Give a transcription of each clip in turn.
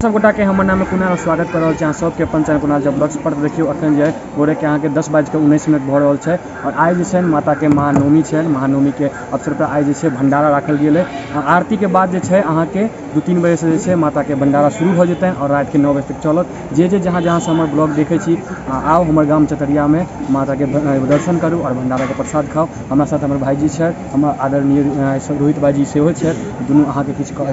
सब गोटा के हमर नाम कुणाल और स्वागत कर रहा सबके अपन चैनल कुणाल जब ब्लॉग्स पर देखियो अखन जे गोरे के अहाँके 10:19 भ रहल छै और आज जे माता के महानवमी छै। महानवमी के अवसर पर आज जे भंडारा राखल गेल है। आरती के बाद जे अहाँके 2-3 बजे से माता के भंडारा शुरू हो जेतै और रात के 9 बजे तक चलत। जे जहाँ जहाँ से हमर ब्लॉग देखे छी आओ हमर गाम चतरिया में माता के दर्शन करूँ और भंडारा के प्रसाद खाओ। हमारा साथ हमर भाईजी छै, हमर आदरणीय रोहित भाईजी सेहो छै। दुनू अहाँके किछु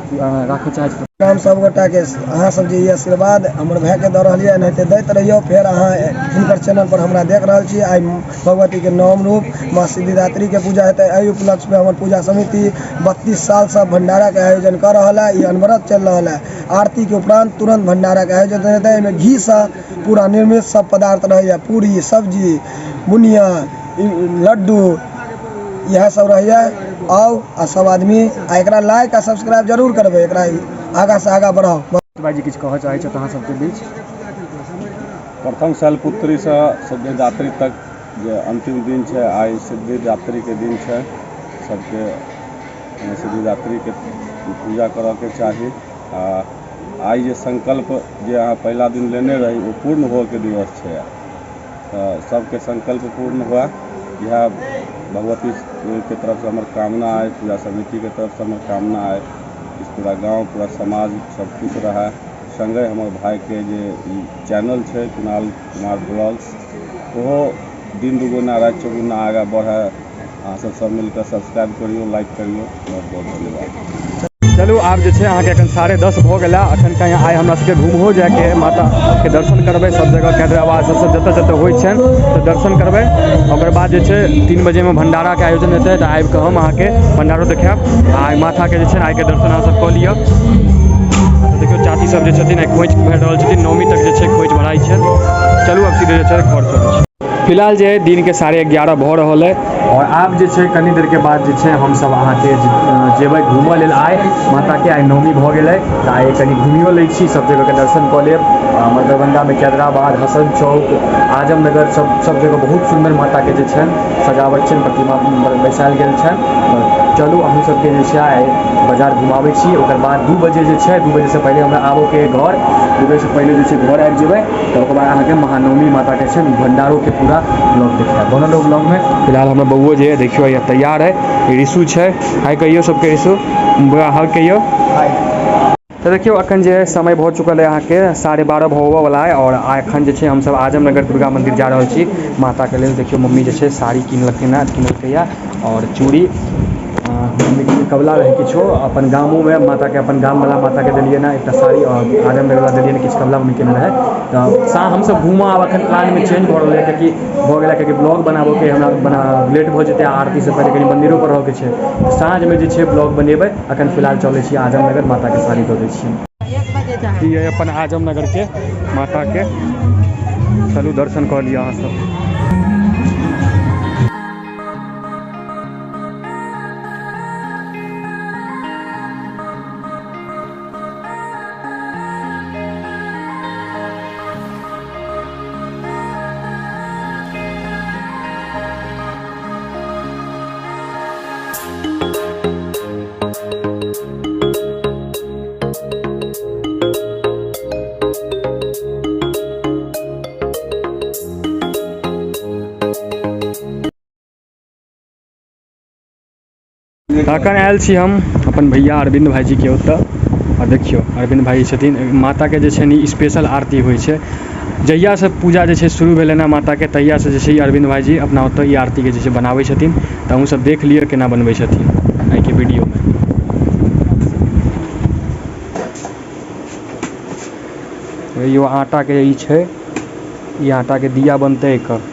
राखे चाहे हम सब गोटा के अहाँ सब जे आशीर्वाद हमर भाई के दे रही है दैत रहियो। फिर अहाँ हिनकर चैनल पर हमरा देख रहा छी। आई भगवती के नवम रूप माँ सिद्धिदात्री के पूजा हेतै। एहि उपलक्ष्य में हमर पूजा समिति 32 साल से भंडारा के आयोजन कर रहा है। ये अनवरत चल रहा है। आरती के उपरांत तुरंत भंडारा के आयोजन हेतै। एहिमे घी से पूरा निर्मित सब पदार्थ रहे, पूरी सब्जी बुनिया लड्डू यह सब रहिए। आओ आ सब आदमी एकरा लाइक आ सब्सक्राइब जरूर करबे, एकरा आगा से आगा बढ़ाओ। भाईजी किछु कह चाहे अहाँ सबके बीच प्रथम शैलपुत्री से सिद्धिदात्री तक जो अंतिम दिन है, आई सिद्धिदात्री के दिन है। सबके सिद्धिदात्री के पूजा करे के चाहिए। आई जो संकल्प जो अहाँ पहला दिन लेने रही वो पूर्ण हो के दिवस है। सबके संकल्प पूर्ण हुआ यह भगवती के तरफ से हमार कामना है, पूजा समिति के तरफ से हमार कामना है। इस पूरा गांव पूरा समाज सब खुश रहा। संगे हमारे भाई के जे चैनल है कुणाल कुमार ब्लॉग्स वो दिन दुगुना रात चौगुना आगे बढ़े। अहाँ सब मिलकर सब्सक्राइब करियो, लाइक करियो। बहुत बहुत धन्यवाद। चलू आब जे छै अहाँके एखन 10:30 भऽ गेल। एखन कहीं आइ हमरा सबके घूमहो जाके माता के दर्शन करबै। सब जगह कैदराबाद सब जतऽ जतऽ होइ छनि तऽ दर्शन करबै। ओकर बाद जे छै 3 बजे में भंडारा के आयोजन हेतै तऽ आबि कऽ हम अहाँके भंडारो देखायब। आइ माता के जे छै आइ के दर्शन अहाँ सब कऽ लिअ। देखियो चाची सब जे छथिन खोइच भरि रहल छथिन। नवमी तक जे छै खोइच भराइ छै। चलू अब सीधे जे छै घर चलै छी। फिलहाल जे दिन के 11:30 भऽ रहल है और आब जे छै कनी देर के बाद जे छै हम सब अहाँके जेबै घूमऽ लेल। आइ माता के आइ नवमी भऽ गेलै तऽ आइ कनी घूमियो लै छी, सब जगह के दर्शन कऽ लेब। हमर दरभंगा में कैदराबाद, हसन चौक, आजमनगर सब जगह बहुत सुंदर माता के जे छनि सजावट छनि, प्रतिमा बैसायल गेल छनि। चलू अहूँ सबके जे छै आइ बाजार घुमाबै छी। ओकर बाद 2 बजे जे छै 2 बजे से पहले हमरा आबो के घर 2 बजे से पहले जे छै घर आबि जेबै। तऽ ओकर बाद अहाँके महानवमी माता के छै भंडारो के पूरा ब्लॉग देखायब। बनल ब्लॉग में फिलहाल हमरा बउओ जे है देखियो ये तैयार है। ऋषु छै, हाय कहियो सबके ऋषु बुआ हाय कहियो हाय। तो देखियो अखन जे समय भऽ चुकल है अहाँके 12:30 होबऽ वाला है और एखन जे छै हम सब आजमनगर दुर्गा मंदिर जा रहल छी माता के लेल। देखियो मम्मी जे छै साड़ी किनलकै और चूड़ी मम्मी के कबला रहे किछो अपन गामों में माता के अपन गाम वाला माता के दिलिए ना एक साड़ी और आजमनगर वाला दिलिए ना किछु कबला मम्मी के रहे। तो हम सब घूमऽ आब अखन प्लान में चेंज भऽ रहल है क्योंकि ब्लॉग बनाबो के हमरा लेट भऽ जेतै। आरती से पहले कहीं मंदिरों पर रह के छै। साँझ में जे छै ब्लॉग बनेबै। अखन फिलहाल चलै छी आजमनगर माता के साड़ी दऽ दै छी। ये अपन आजमनगर के माता के चलू दर्शन कऽ लिअ अहाँ सब। अखन आयल छी हम अपन भैया अरविंद भाईजी के ओतऽ और देखियो अरविंद भाई छथिन। माता के जे छै नी स्पेशल आरती होइ छै। जहिया से पूजा जे छै शुरू भेलै ना माता के तहिया से जे छै अरविंद भाईजी अपना ओतऽ ई आरती के जे छै बनाबै छथिन। तऽ अहूँ सब देख लिअ केना बनबै छथिन आइ के वीडियो में। यो आटा के ई छै, ई आटा के दिया बनतै एकर।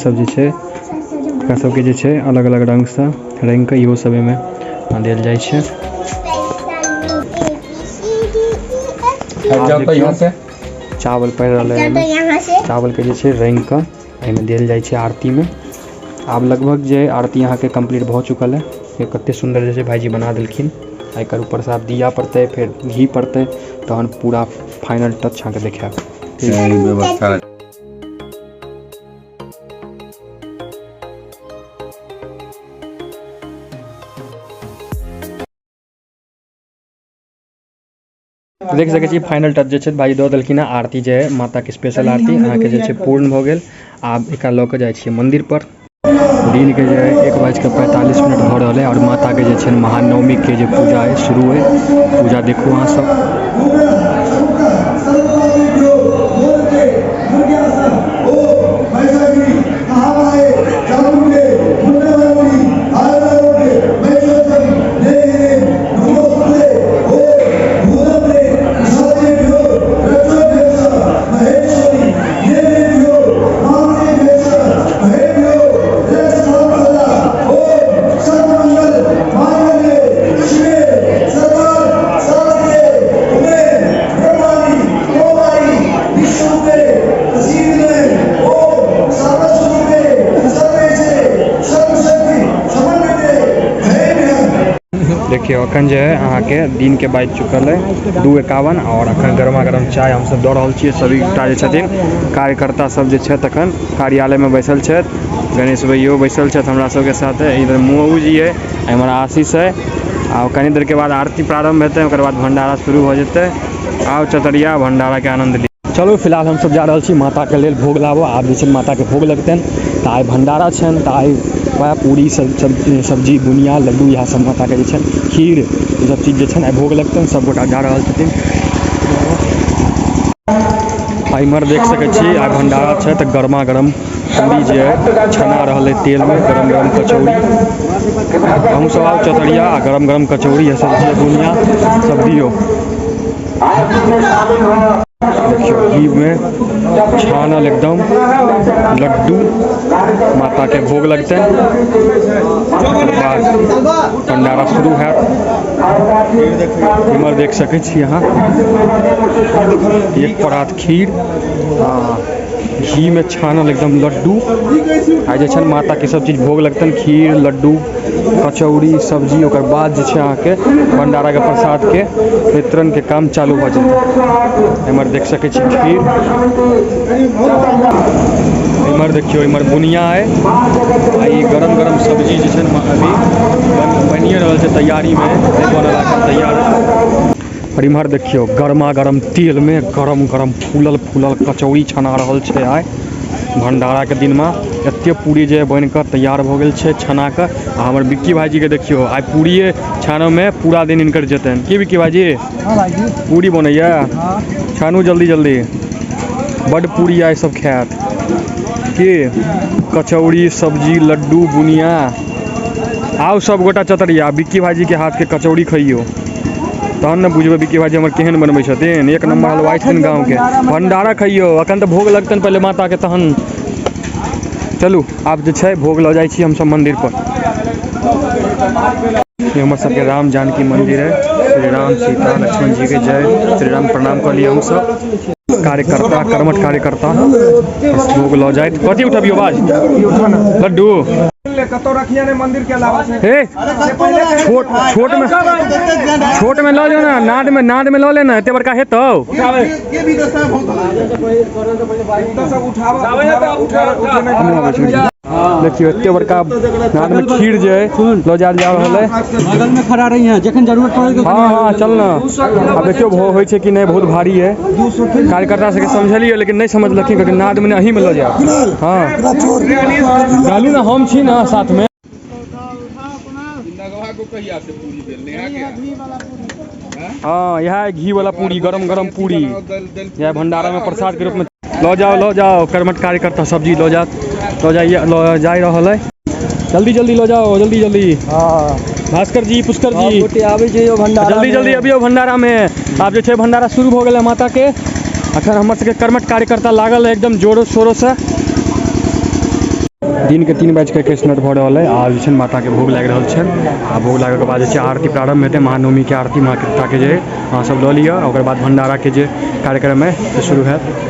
सब जे छै एकरा सबके जे छै अलग अलग रंगसँ रंग के इहो सब एहिमे देल जाइ छै। आब देखियौ चावल पड़ि रहल है, चावल के जे छै रंग के एहिमे देल जाइ छै आरती में। आब लगभग जे आरती अहाँके कंप्लीट भऽ चुकल है। ये कते सुंदर जे छै भाईजी बना देलखिन। एकर ऊपर से आब दिया पड़तै, फिर घी पड़तै, तहन पूरा फाइनल टच अहाँके देखायब। व्यवस्था देख सकै छी फाइनल टच जे छै भाई दऽ देलखिन है। आरती जे है माता के स्पेशल आरती अहाँके जे छै पूर्ण भऽ गेल। आब एकरा लऽ के जाइ छियै मंदिर पर। दिन के जे है 1:45 भऽ रहल है और माता के जे छै महानवमी के जे पूजा है शुरू है। पूजा देखू अहाँ सब। देखिए अखन जे है अहाँके दिन के बाजि चुकल है 2:51 और अखन गर्मा गर्म चाय हम सब दऽ रहल छियै। सभी गोटा जे छथिन कार्यकर्ता सब जे छथि अखन कार्यालय में बैसल छथि। गणेश भैयो बैसल छथि हमरा सबके साथ। इधर मुअू जी है, एम्हर आशीष है। आ कनी देर के बाद आरती प्रारंभ हेतै, ओकर बाद भंडारा शुरू भऽ जेतै। आओ चतरिया भंडारा के आनंद ली। चलो फिलहाल हम सब जा रहल छी माता के लेल भोग लाबऽ। आब जे छै माता के भोग लगतनि तऽ आइ भंडारा छनि, तऽ आइ वएह पूरी सब्जी बुनिया लड्डू इएह सब माता के जे छनि खीर ई सब चीज जे छनि आइ भोग लगतनि। सब गोटा जा रहल छथिन। इमहर देख सकै छी आइ भंडारा छै तऽ गरमा गरम पूरी जे है छना रहल है तेल में। गरम गरम कचौड़ी हम सब आओ चतरिया आ गरम गरम कचौड़ी है सब्जी बुनिया सब दियो। देखियो घी में छानल एकदम लड्डू माता के भोग लगते हैं। भंडारा शुरू है। इमहर देख सकै छी अहाँ एक परात खीर घी में छानल एकदम लड्डू आ जे छन माता के सब चीज भोग लगतन। खीर लड्डू कचौड़ी सब्जी ओकर बाद जे छै अहाँके भंडारा के प्रसाद के वितरण के काम चालू भऽ जेतै। इमहर देख सकै छी खीर, इमहर देखियो इमहर बुनिया है आ ई गरम गरम सब्जी जे छै अभी बनिए रहल छै तैयारी में बनल तैयार। और इमहर देखियो गर्मा गर्म तेल में गरम गरम फूलल फूलल कचौड़ी छना रहल छै। आइ भंडारा के दिन में एते पूरी जे बन कर तैयार भऽ गेल छै छना के। आ हमर बिक्की भाईजी के देखियो आइ पूरी छानो में पूरा दिन इनकर जेतन। की बिक्की भाईजी पूरी बनैया? छानू जल्दी जल्दी, बड पूरी आइ सब खायत। की कचौड़ी सब्जी लड्डू बुनिया। आओ सब गोटा चतरिया बिक्की भाईजी के हाथ के कचौड़ी खइयो तहन न बुझबै बिक्की भाईजी हमर केहन बनबै छथिन। एक नंबर हलवाई छथिन गाँव के। भंडारा खइयो अखन तऽ भोग लगतन पहले माता के, तहन चलू आब जे छै भोग लऽ जाइ छी हम सब मंदिर पर। ये हमर सबके राम जानकी मंदिर है। श्री राम सीता लक्ष्मण जी के जय। श्री राम प्रणाम कर लिया हम सब कार्यकर्ता कर्मठ कार्यकर्ता। भोग लऽ जाए कथी उठबियो बाज लड्डू कतौ रखिए ने मंदिर के अलावा हे छोट में लऽ जाओ ना, नाद में लऽ लेना एते बड़का हेतौ। देखियो एते बड़का नाद में खीर जे लऽ जा रहल है। बगल में खड़ा रही हैं जखन जरूरत पड़े। हाँ चल ना। अब देखियो होइ छै कि नहीं बहुत भारी है। कार्यकर्ता सबके समझलिए लेकिन नहीं समझलखिन क्योंकि नाद में नहीं में लऽ जाओ। हाँ डालू ना हम छी ना साथ में। हाँ यह घी वाला पूरी गरम गरम पूरी यह भंडारा में प्रसाद के रूप में लो जाओ कर्मठ कार्यकर्ता सब्जी लो जा रहल है। जल्दी जल्दी लो जाओ जल्दी जल्दी। हाँ भास्कर जी पुष्कर जी आबे जइयो भंडारा जल्दी जल्दी अबियो भंडारा में। आब जे छै भंडारा शुरू भऽ गेल है माता के। अखन हमर सबके कर्मठ कार्यकर्ता लागल है एकदम जोरों शोरों से। दिन के 3:21 भऽ रहल है। आज जे छै माता के भोग लागि रहल छै आ भोग लागै के बाद जे छै आरती प्रारंभ हेतै। महानवमी के आरती माँ के जे है अहाँ सब लऽ लिअ। ओकर बाद भंडारा के जे कार्यक्रम है से शुरू हैत।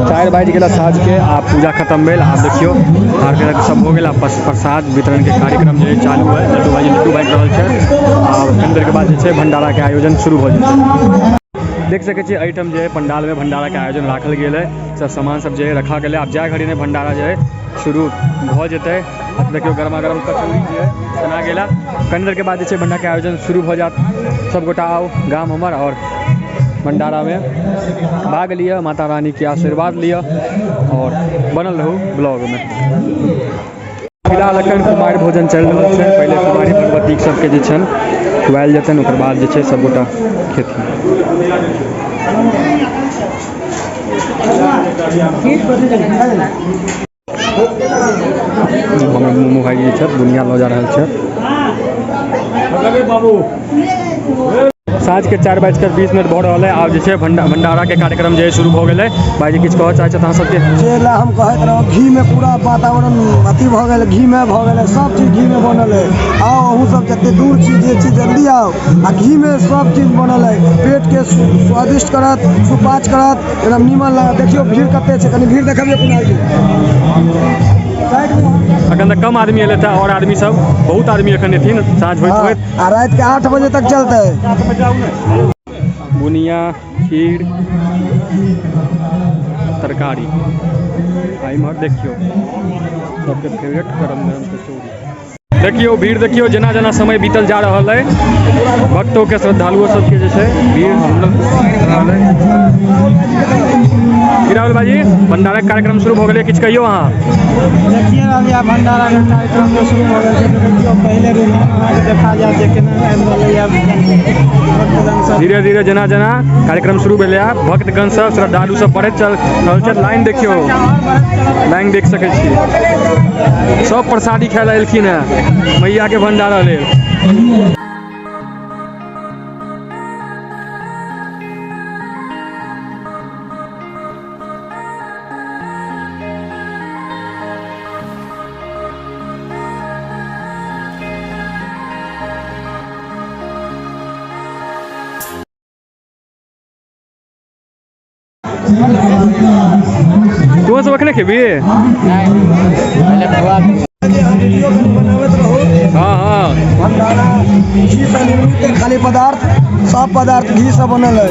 चारि बाजि गेल साँझ के आ पूजा खत्म भेल। आब देखियो आर सब हो गेल। प्रसाद वितरण के कार्यक्रम जो चालू है। लड्डू बाँटि रहल छै। आ कनि देर के बाद जे छै भंडारा के आयोजन शुरू हो जेतै। देख सकै छियै एहिठाम जे है पंडाल में भंडारा के आयोजन राखल गेल है। सब सामान सब जे है रखा गेल है। आब जाय घड़ी में भंडारा जो है शुरू भऽ जेतै। देखियो गरमा गरम कचौड़ी जे है बना गेला। कनि देर के बाद जे छै भंडारा के आयोजन शुरू भऽ जायत। सब गोटा आओ गाम हमर और भंडारा में भाग लिया। माता रानी के आशीर्वाद लिया और बनल रहू ब्लॉग में। फिलहाल एखन कुमारि भोजन चलि रहल छै। पहले कुमारी भगवती सबके जे छनि खुआएल जेतनि, ओकर बाद जे छै सब गोटा खेथिन। हमर मोमो भाई जे छथि बुनिया लऽ जा रहल छथि। साँझ के 4:20 भऽ रहल है। आब जे छै भंडारा के कार्यक्रम जे शुरू भऽ गेलै। भाईजी किछु कहऽ चाहै छथि अहाँ सबके? जेला हम कहैत रहौं घी में पूरा वातावरण अथी भऽ गेलै, घी में भऽ गेलै, सब चीज घी में बनल है। आओ अहूँ सब जते दूर छी जे छी जल्दी आओ। आ घी में सब चीज बनल है, पेट के स्वादिष्ट करत, सुपाच्य करत, एकदम नीमन लागत। देखियो भीड़ कते छै, कनी भीड़ देखबियो कुणाल जी। अखन तक कम आदमी एले था और आदमी सब बहुत आदमी अखन एथिन साँझ होइत होइत। आ रात के 8 बजे तक चलते। बुनिया, खीर, तरकारी इमहर देखियो सबके फेवरेट गरम गरम कचौड़ी। देखियो भीड़ देखियो जेना जेना समय बीतल जा रहा है भक्तों के श्रद्धालुओं सबके जे छै भीड़ रहल है। गिरावल भाजी भंडारा के कार्यक्रम शुरू हो गए किछ कहियो अहाँ। देखिए भैया भंडारा के कार्यक्रम तो शुरू हो गया देखियो पहले दिन अहाँके देखा जाए जे केना आबि रहलै। धीरे धीरे जेना जेना कार्यक्रम शुरू भेलै भक्तगण सब श्रद्धालु सब बढ़ैत चल रहल छै। लाइन देखियो लाइन देख सकै छी सब प्रसादी खाय लए एलखिन है मैया के भंडारा लेल। तू सब अखने खेबी? हाँ हाँ घी से निर्मित खाली पदार्थ सब पदार्थ घी से बनल है।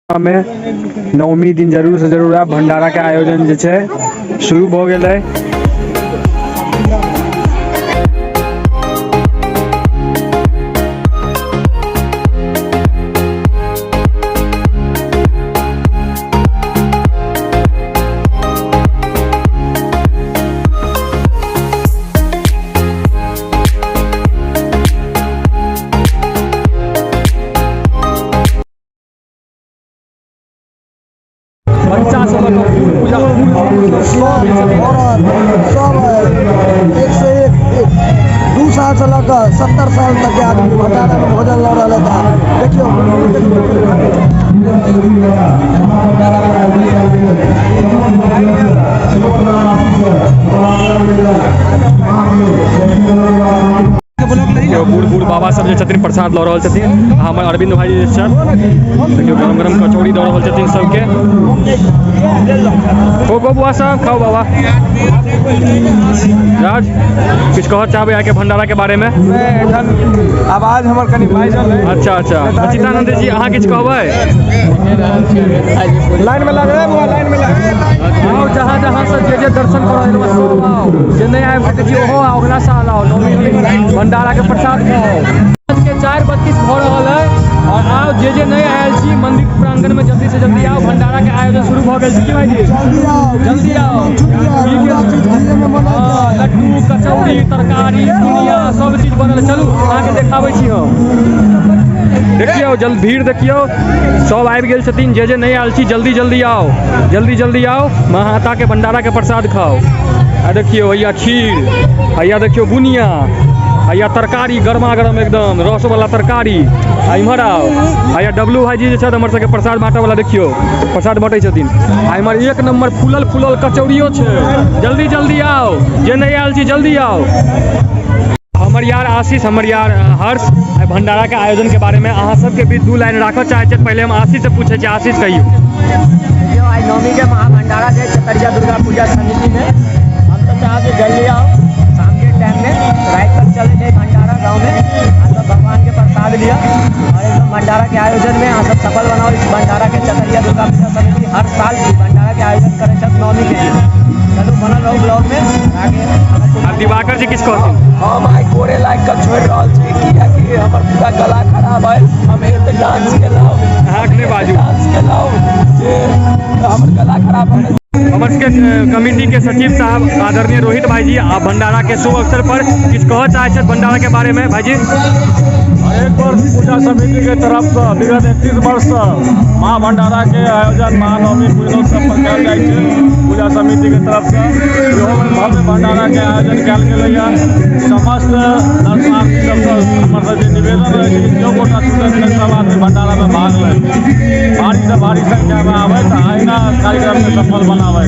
में नवमी दिन जरूर से जरूर आब भंडारा के आयोजन जे छै शुरू भ गेल है। बच्चा सब पूजा सब एक से एक 2 साल से लेकर 70 साल तक के आदमी भंडारा में भोजन लड़ रहा था। देखियो बूढ़ बूढ़ बाबा सब जे छथिन प्रसाद लऽ रहल छथिन। हमर अरविंद भाई जे छथि देखियो गरम गरम कचौड़ी दऽ रहल छथिन सबके। ओ बबुआ सब खाओ बाबा। राज किछु कहऽ चाहबै आइ के भंडारा के बारे में? आवाज हमर कनि बाइजल है। अच्छा अच्छा सचिदानंद जी अहाँ किछु कहबै? लाइन में लग रहे लाइन में आओ जहाँ जहाँ से जे दर्शन करऽ सब आओ जे नहीं आबि सकै छी ओहो आओ अगला साल आओ नौमी दिन भंडारा के प्रसाद खाओ। के 4:32 भऽ रहल है और आओ जे नहीं आयल छी मंदिर प्रांगण में जल्दी से जल्दी आओ भंडारा के आयोजन शुरू भऽ गेल छै। की भाईजी जल्दी आओ लड्डू कचौड़ी तरकारी दुनिया सब चीज बनल। चलू अहाँके देखाबै छी हम। देखियो जल्द भीड़ देखियो सब आबि गेल छथिन। जे नहीं आयल छी जल्दी जल्दी आओ जल्दी आओ महाता के भंडारा के प्रसाद खाओ। आ देखियो हैया खीर हैया देखियो बुनिया हैया तरकारी गर्मा गर्म एकदम रस वाला तरकारी। आ इम्हर आओ हैया डब्लू भाईजी जे छथि हमर सबके प्रसाद बाँटऽ वाला देखियो प्रसाद बाँटै छथिन। आ इम्हर एक नंबर फूलल फूलल कचौड़ियो छै। जल्दी जल्दी आओ जे नहीं आयल छी जल्दी आओ। हमर यार आशीष हमर यार हर्ष भंडारा के आयोजन के बारे में अहाँ सबके बीच 2 लाइन राखऽ चाहै छै। पहले हम आशीष से पूछे छी। आशीष कहियो आज नवमी के महाभंडारा के चतरिया दुर्गा पूजा समिति में हम तो चाहते जल्दी आओ शाम के टाइम में रात तक चले जाए भंडारा गांव में। हम सब भगवान के प्रसाद लिया और एकदम भंडारा के आयोजन में हम सब सफल बनाओ। इस भंडारा के चतरिया दुर्गा पूजा समिति हर साल भंडारा के आयोजन करे छथि नवमी के दिन। चलो बनल रहो ब्लॉग में आगे। दिवाकर जी किस कहथिन? हम आई कोरे लायक का छोड़ रहल छी किया कि हमर पूरा गला खराब है। हम एक डांस केलाओ अहाँके नहि बाजू डांस केलाओ जे हमर गला खराब है। हमर सबके कमेटी के सचिव साहब आदरणीय रोहित भाईजी आ भंडारा के शुभ अवसर पर किछु कहऽ चाहै छथि भंडारा के बारे में भाईजी? हरेक वर्ष पूजा समिति के तरफ से विगत 31 वर्ष से महा भंडारा के आयोजन महानवमी पूजनोत्सव पर कयल जाइ छै। पूजा समिति के तरफ से भव्य भंडारा के आयोजन कयल गेलैया। समस्त दर्शनार्थी सबके हमर सबके निवेदन रहै छै कि जो गोटा छूटल सब आदमी भंडारा में भाग ले, भारी से भारी संख्या में आबै तऽ अहिना कार्यक्रम के सफल बनाबै।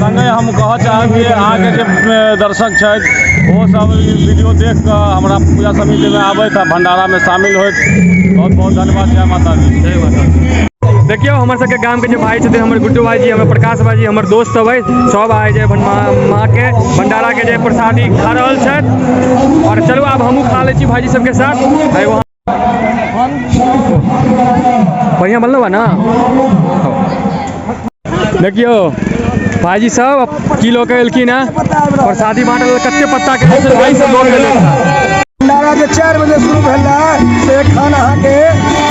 संगे हम कहऽ चाहब कि अहाँके जे दर्शक छथि वो सब वीडियो देख कऽ हमरा पूजा समिति में आबै तऽ भंडारा में शामिल होइत। बहुत बहुत धन्यवाद। जय माता दी। जय माता दी। देखियो हमर सबके गाम के जे भाई छथिन, हमर गुड्डू भाईजी, हमर प्रकाश भाईजी, हमर दोस्त सब है, सब आए जे माँ के भंडारा के जे प्रसादी खा रहल छथि। और चलू आब हमहूँ खा लै छी भाईजी सबके साथ। बढ़िया बनलो बा ना। देखियो भाईजी सब किलो के एलखिन है प्रसादी बांटल। कते पत्ता के भाई सब लोग भंडारा के 4 बजे शुरू भेल है से एखन अहाँके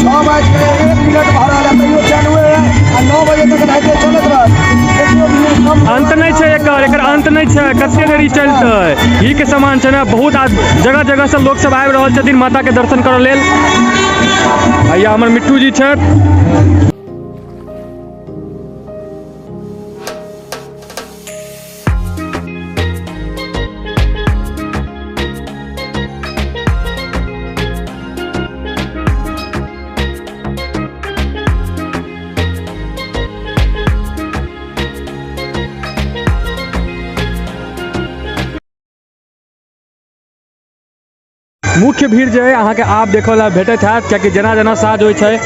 6:01 भरल है, तैयो चालू है आ 9 बजे तक राति चलत रहत। अंत नहीं है एकर अंत नहीं है। कते देरी चलते ई के सामान है ना। बहुत जगह जगह से लोग सब आबि रहल छथिन माता के दर्शन करऽ लेल। भैया हमर मिट्टू जी छथि। मुख्य भीड़ जो है अहाँ के आप देखो ला भेटत है, कियाकि जना जना साज होइ छै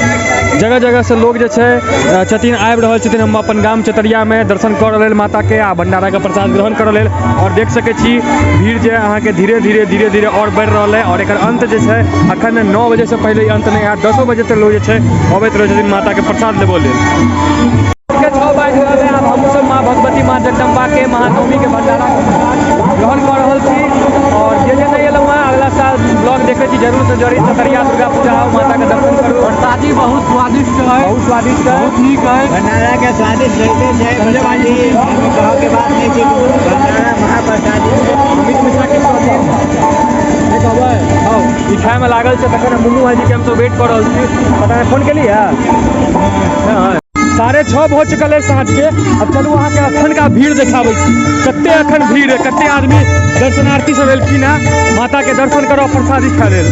जगह जगह से लोग जे छै छथिन आबि रहल छथिन। हम अपन गाम चतरिया में दर्शन करऽ लेल माता के आ भंडारा के प्रसाद ग्रहण करऽ लेल। और देख सकै छी भीड़ जे अहाँ के धीरे धीरे और बढ़ि रहल है। और एकर अंत जे छै अखन 9 बजे से पहले अंत नहीं है। 10 बजे तक लोग जे छै अबैत रहै छथिन माता के प्रसाद लेबऽ लेल। 6 बाजि रहल है। आब हम सब माँ भगवती माँ जगदम्बा के महानवमी के भंडारा ग्रहण कर रहल छी। और जे नहीं एलहुँ है अगला साल ब्लॉग देखे छी जरूर से जरूर। चतरिया दुर्गा पूजा आओ, माता के दर्शन करू। प्रसादी बहुत स्वादिष्ट है, बहुत स्वादिष्ट है, बहुत नीक है। भंडारा के स्वादिष्ट रहते छै। संजय भाई कहो के बात नहीं छै। भंडारा महाप्रसादी अमित मिश्रा के ई खाए में लागल छै। तखन मुन्नू भाईजी के हम सब वेट कर रहल छी। पता नहीं फोन केली है। 6:30 भऽ चुकल है साँझ के। अब चलू अहाँ के अखन का भीड़ देखाबै छी। कते अखन भीड़ है, कते आदमी दर्शनार्थी सब एलखिन है माता के दर्शन करऽ प्रसादी खाय लेल।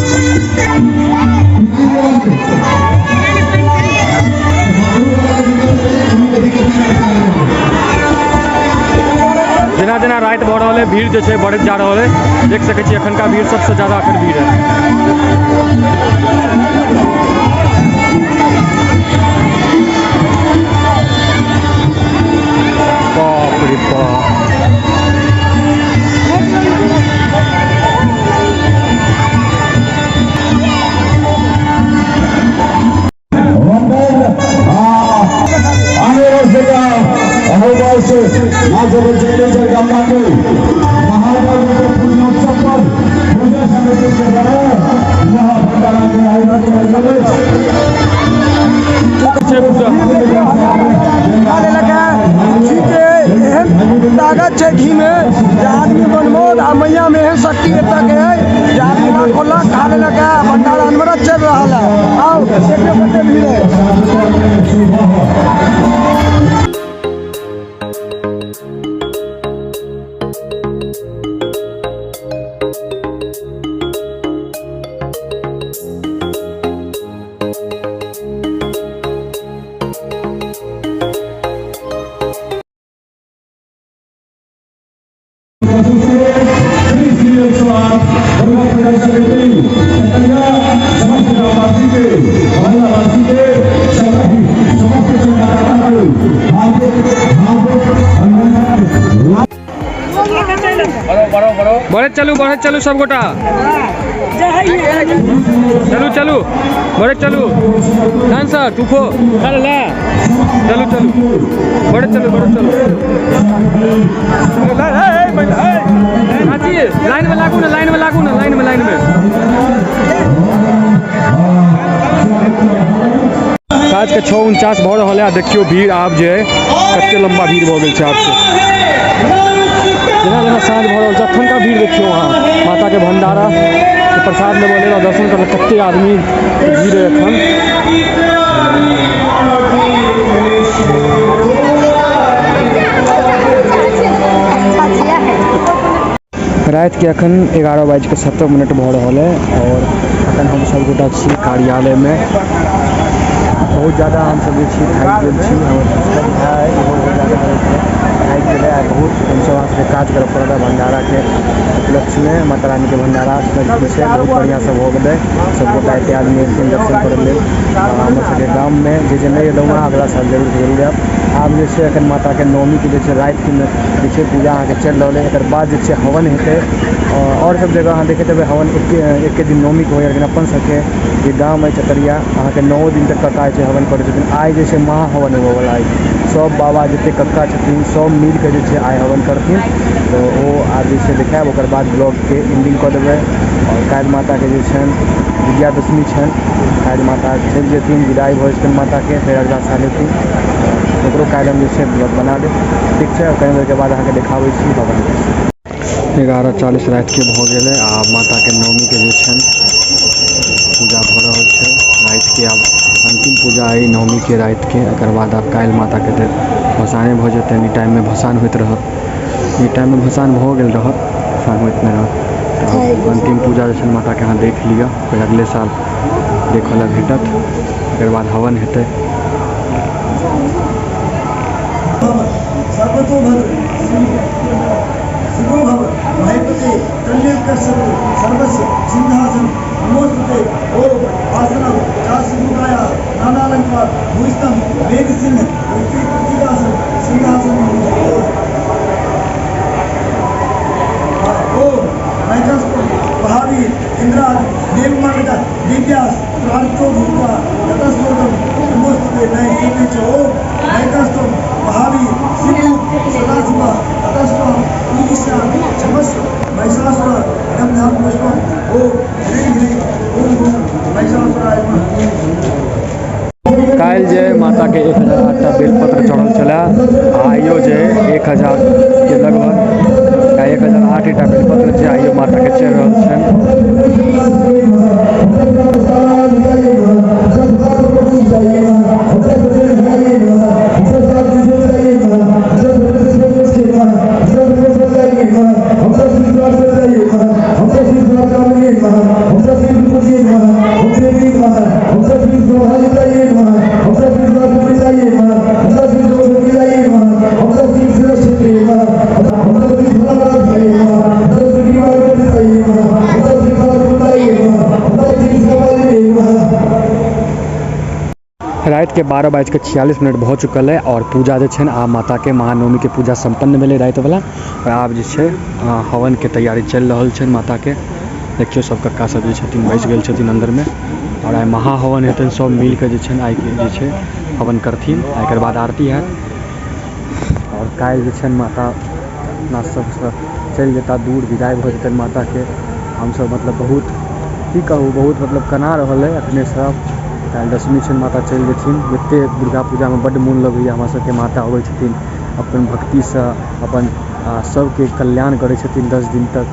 जना जना रात भऽ रहल है भीड़ जो है बढ़त जा रहा है। देख सकै छी अखन का भीड़ सबसे ज्यादा अखन भीड़ है। बाप रे बाप। ताकत छै घी में जे आदमी बनमोद आ मैया में एहन शक्ति एतऽ के है जे आदमी खोला खा लेलक है। भंडारा अनवरत चल रहा है। आओ देखिए कते भीड़ है। बढ़े चलू सब गोटा चलू बढ़े चलू। डांसर टूको चलू बढ़े चलू लाइन में लागू ना लाइन में। साँझ के 6:49 भऽ रहल है। देखियो भीड़ आब जे है कते लंबा भीड़ भऽ गेल छै आब से। जना जना साँझ भऽ रहल छै अखन का भीड़ देखियो वहाँ माता के भंडारा के प्रसाद लेबऽ लेल दर्शन करऽ कते आदमी भीड़ है एखन। रात के अखन 11:17 भऽ रहल है और अखन हम सब गोटा छी कार्यालय में। बहुत ज़्यादा हम सब जे छी थाकि गेल छी और भाई बहुत ज़्यादा थाकि गेल है। बहुत हमसब से काज करऽ पड़ल भंडारा के उपलक्ष्य में। माता रानी के भंडारा पीछे बहुत बढ़िया सब हो गए। सब गोटा एते आदमी एक दिन दर्शन करऽ लेल हमर सबके गाँव में जे नहीं एलहुँ वहाँ अगला साल जरूर जायब। आब जे छै एखन माता के नवमी के जे छै रात के जे छै पूजा अहाँ के चलि रहल है। एकर बाद जे छै हवन हेतै और सब जगह अहाँ देखैत हेबै हवन एक दिन नवमी के होइए, लेकिन अपन सबके जे गाँव है चतरिया अहाँ के 9 दिन तक कक्का छै हवन करै छथिन। आइ जे छै महा हवन होबऽ वाला है। सब बाबा जते कक्का छथिन सब मिल के जे छै आइ हवन करथिन। तो वो आज जे छै देखायब, ओकर बाद ब्लॉग के एंडिंग कऽ देबै। और काल्हि माता के जे छनि विजयादशमी छनि, काल्हि माता चलि जेथिन, विदाई भऽ जेतनि माता के, फेर अगला साल एथिन। ओकरो काल्हि हम जे छै ब्लॉग बना देब, ठीक छै। कनि देर के बाद अहाँके देखाबै छी हवन। 11:40 रात के भऽ गेलै आ माता के नवमी के जे छनि पूजा भऽ रहल छै रात के। आब अंतिम पूजा है नवमी के रात के। एकर बाद आब काल्हि माता के तऽ भसाने भऽ जेतै। ई टाइम में भसान होइत रहत, ई टाइम में भसान भऽ गेल रहत, भसान होइत नहीं रहत। तऽ अंतिम पूजा जे छै माता के अहाँ देख लिअ, फेर अगले साल देखऽ लए भेटत। एकर बाद हवन हेतै। सर्वतो शिवो भव महेपते कल्याणकर्षण सर्वस्य सिंहासन नमोस्तुते ओम आसनम चासिमुखाय नानालंकार भूषितम वेद सिंह प्रतिदासन सिंहासन ओम नैकस्तु महावीर इंद्राज देवमानका दिव्यास प्रांतो भूत्वा ततस्वोदम नमोस्तुते नैस्तुते च ओम नैकस्तु महावीर शिव सदाशिव ततस्व ईशा क्षमस्व महिषासुर गंधम पुष्पम ओम ह्रीं ह्रीं ओम ओम महिषासुराय नमः। काल्हि जे माता के 1008टा बेलपत्र चढ़ल छलै, आइयो जे 1000 के लगभग 1008टा बेलपत्र जे आइयो माता के चढ़ि रहल छनि। रात के 12:46 भऽ चुकल है और पूजा जे छै आ माता के महानवमी के पूजा संपन्न भेलै रात वाला। और आब जे छै हवन के तैयारी चलि रहल छै माता के। देखियो सब कक्का सब जे छथिन बैस गेल छथिन अंदर में। और आइ महा हवन हेतनि, सब मिल के जे छै आइ के जे छै हवन करथिन। एकर बाद आरती हैत और काल्हि जे छै माता अपना सबसँ चलि जेता दूर, विदाई भऽ जेतनि माता के। हमसब मतलब बहुत की कहू, बहुत मतलब कना रहल है अखने सब। काल्हि दशमी छनि, माता चलि जेथिन। जते दुर्गा पूजा में बड्ड मोन लगैए हमरा सबके। माता अबै छथिन अपन भक्तिसँ, अपन सबके कल्याण करै छथिन 10 दिन तक।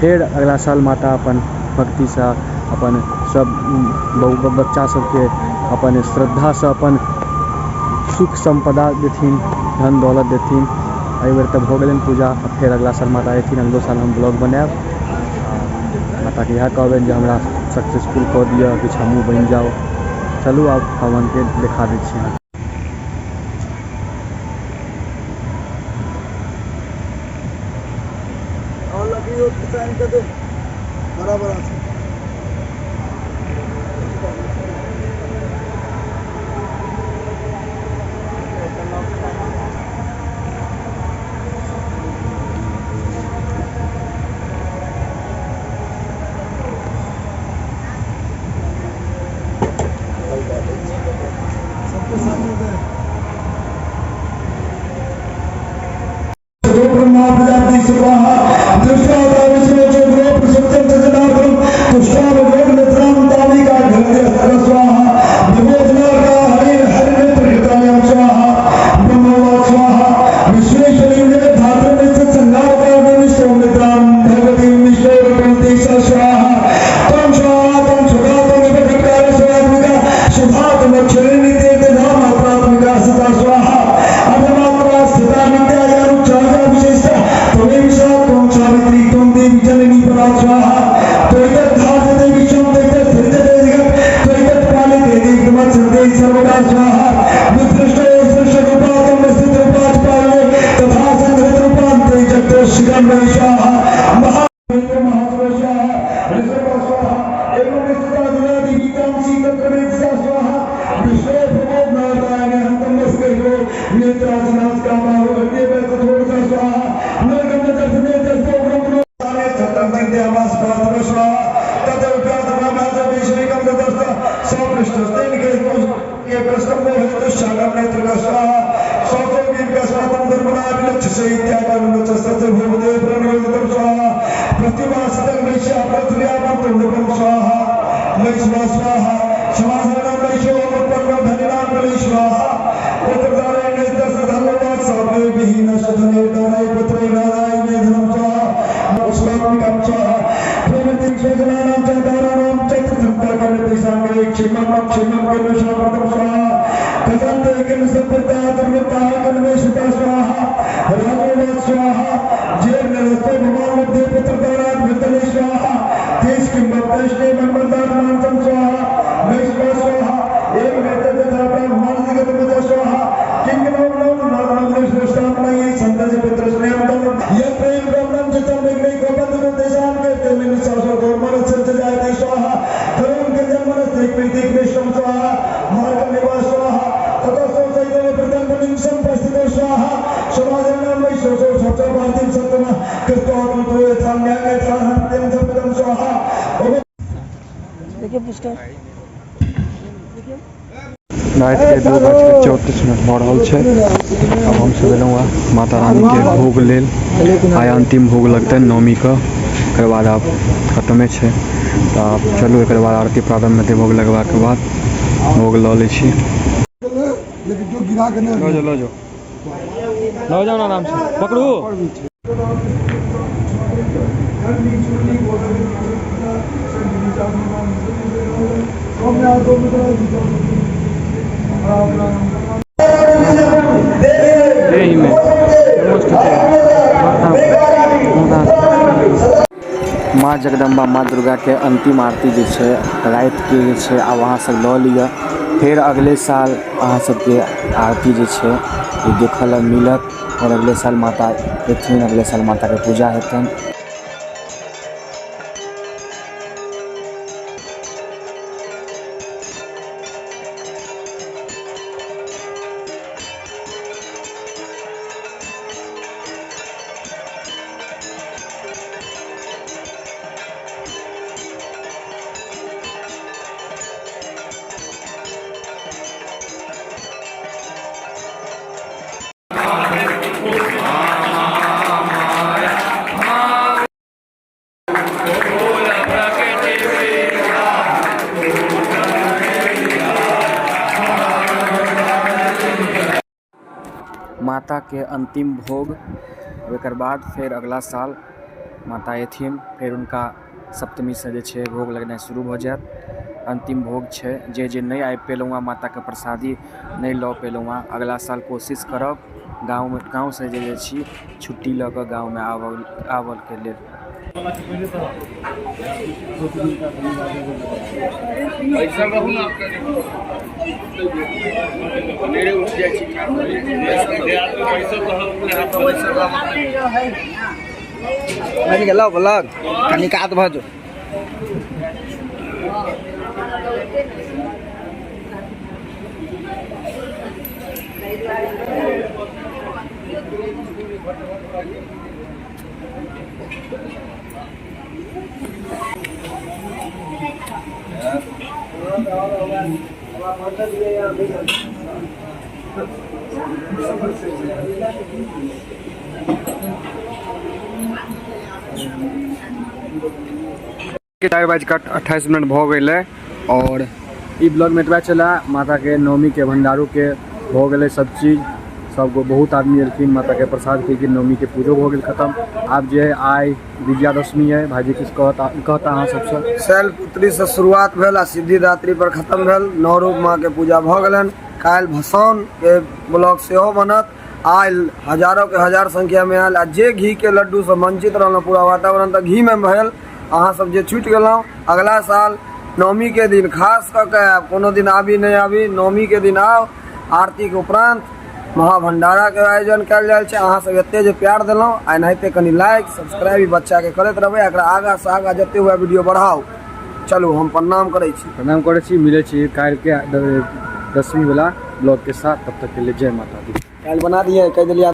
फेर अगला साल माता अपन भक्तिसँ अपन सब बच्चा सबके अपन श्रद्धासँ अपन सुख संपदा देथिन, धन दौलत देथिन। एहि बेर तऽ भऽ गेलनि पूजा, फेर अगला साल माता एथिन। अगलो साल हम ब्लॉग बनायब। माता के इएह कहबनि जे हमरा सक्सेसफुल कऽ दिअ, किछु हमहूँ बनि जाउ। चलू आब हवन के दिखा दै छी। बराबर আছে। विश्वेश्वरी स्वाहा विदृष्टे सृष्टरूपात्म स्थितरूपात्पाये तथा संहृतरूपान्ते चतुष्कर्म स्वाहा महात्म स्वाहा ऋषभ स्वाहा एवं विस्तृतादिनादि गीतांसी तत्रवेत्सा स्वाहा विश्वे प्रमोद नारायण हंतमस्के को नेत्रासनास का बाहु अन्य वैसे थोड़ा स्वाहा नरगम दर्शने दर्शो ब्रह्मणो सारे छत्रम विद्यावास प्रार्थना स्वाहा तथा प्रार्थना विष्णुकम दर्श सौपृष्ठस्तेन के प्रश्नम मोहित शागम नेत्र का स्वाहा सौतो की प्रश्नतम धर्मना विलक्ष्य से इत्यादि सत्य भूदेव प्रणोदितम स्वाहा प्रतिभासितम वैश्य पृथ्व्यामर्तुंडकम स्वाहा वैश्वा स्वाहा समासरणम वैश्यो अमृतपर्वम धनिनाम बलि स्वाहा पुत्रदारे नेत्र धर्मवाद सर्वे विहीन शतनिर्दारे पुत्रे नाराय वेदनम स्वाहा स्वात्मिकम स्वाहा प्रवृत्ति स्वजनानां च दाराणां च संपर्कनिर्देशांगे क्षिमं कन्वेषणप्रदं स्वाहा कथन्ते किं संपत्ता दुर्वृत्ता कन्वेषिता स्वाहा रामोवाद स्वाहा जीर्णरस्तो भगवान मध्ये पुत्रदारात् वृद्धले स्वाहा तेज किं भक्तैष्णे मनमन्दात्मान्तं स्वाहा वैश्वा स्वाहा एवं वेदते तथा मानसिकतमज स्वाहा किं नवं नारायण श्रेष्ठात्मये संतज पुत्रस्नेहं यः प्रेम ब्रह्मं चित्तं विग्रह गोपन्दं देशां के में शाश्वत धर्मन सत्य जायते स्वाहा धर्म के जन्मन स्थिति कृष्ण स्वाहा मार्ग निवास स्वाहा तथा सोचैतव प्रतंबनिं संपस्थितो स्वाहा समाजनां वैश्वो सत्य भारतीं सत्यमा कृत्वात्म तो यथान्याय यथाहत्यं सत्यं स्वाहा देखिए पुस्तक रात के 2:34 भऽ रहल छै। अब हम सब एलहुँ हँ माता रानी के भोग लेल। आइ अंतिम भोग लगतै नवमी के, एकर बाद आब खत्मे छै। तऽ आब चलू एकर बाद आरती प्रारंभ हेतै भोग लगबाक के बाद। भोग लऽ लै छी। लऽ जाओ ना आराम से, पकड़ू। यही में माँ जगदम्बा माँ दुर्गा के अंतिम आरती जे छै रात के जे छै आब अहाँ सब लऽ लिअ। फिर अगले साल अहाँ सबके आरती जे छै ये देखऽ ला मिलत और अगले साल माता एथिन, अगले साल माता के पूजा हेतन। माता के अंतिम भोग, एकर बाद फिर अगला साल माता एथिन, फिर उनका सप्तमी से जे छै भोग लगनाइ शुरू भऽ जायत। अंतिम भोग छै, जे नहीं आबि पेलहुँ हँ माता के प्रसादी नहीं लऽ पेलहुँ हँ, अगला साल कोशिश करब गाँव से जे छी छुट्टी लऽ कऽ गाँव में आबल के लेल। बन गेलौ ब्लॉग कनी कात भऽ जो। के 4:28 भऽ गेलै और ई ब्लॉग में एतबा चला। माता के नवमी के भंडारो के भऽ गेलै सब चीज, सबको बहुत आदमी एलखिन माता के प्रसाद केलखिन, नवमी के पूजो भऽ गेल खत्म। आब जे आइ विजयादशमी है, भाईजी किछु कहता अहाँ सबसँ? शैलपुत्री से शुरुआत भेल आ सिद्धिदात्री पर खत्म भेल। नौ रूप माँ के पूजा भऽ गेलनि। काल्हि भसान के ब्लॉग सेहो बनत। आइ हजारों के हजार संख्या में आयल आ जे घी के लड्डू से वंचित रहल पूरा वातावरण तऽ घी में भेल। अहाँ सब जे छूटि गेलहुँ, अगला साल नवमी के दिन खास कऽ के कोनो दिन आबी नहीं आबी, नवमी के दिन आओ। आरती के उपरांत महाभंडारा के आयोजन कयल जाय छै। अहाँ सब एते जे प्यार देलहुँ आ एनाहिते कनि लाइक सब्सक्राइब बच्चा के करैत रहबै। एकरा आगाँ से आगाँ जते हुए वीडियो बढ़ाओ। चलू हम प्रणाम करै छी। प्रणाम करै छी। मिलै छी काल्हि के 10वीं वाला ब्लॉग के साथ। तब तक के लिए जय माता दी। काल्हि बना दिए कह दिलिए।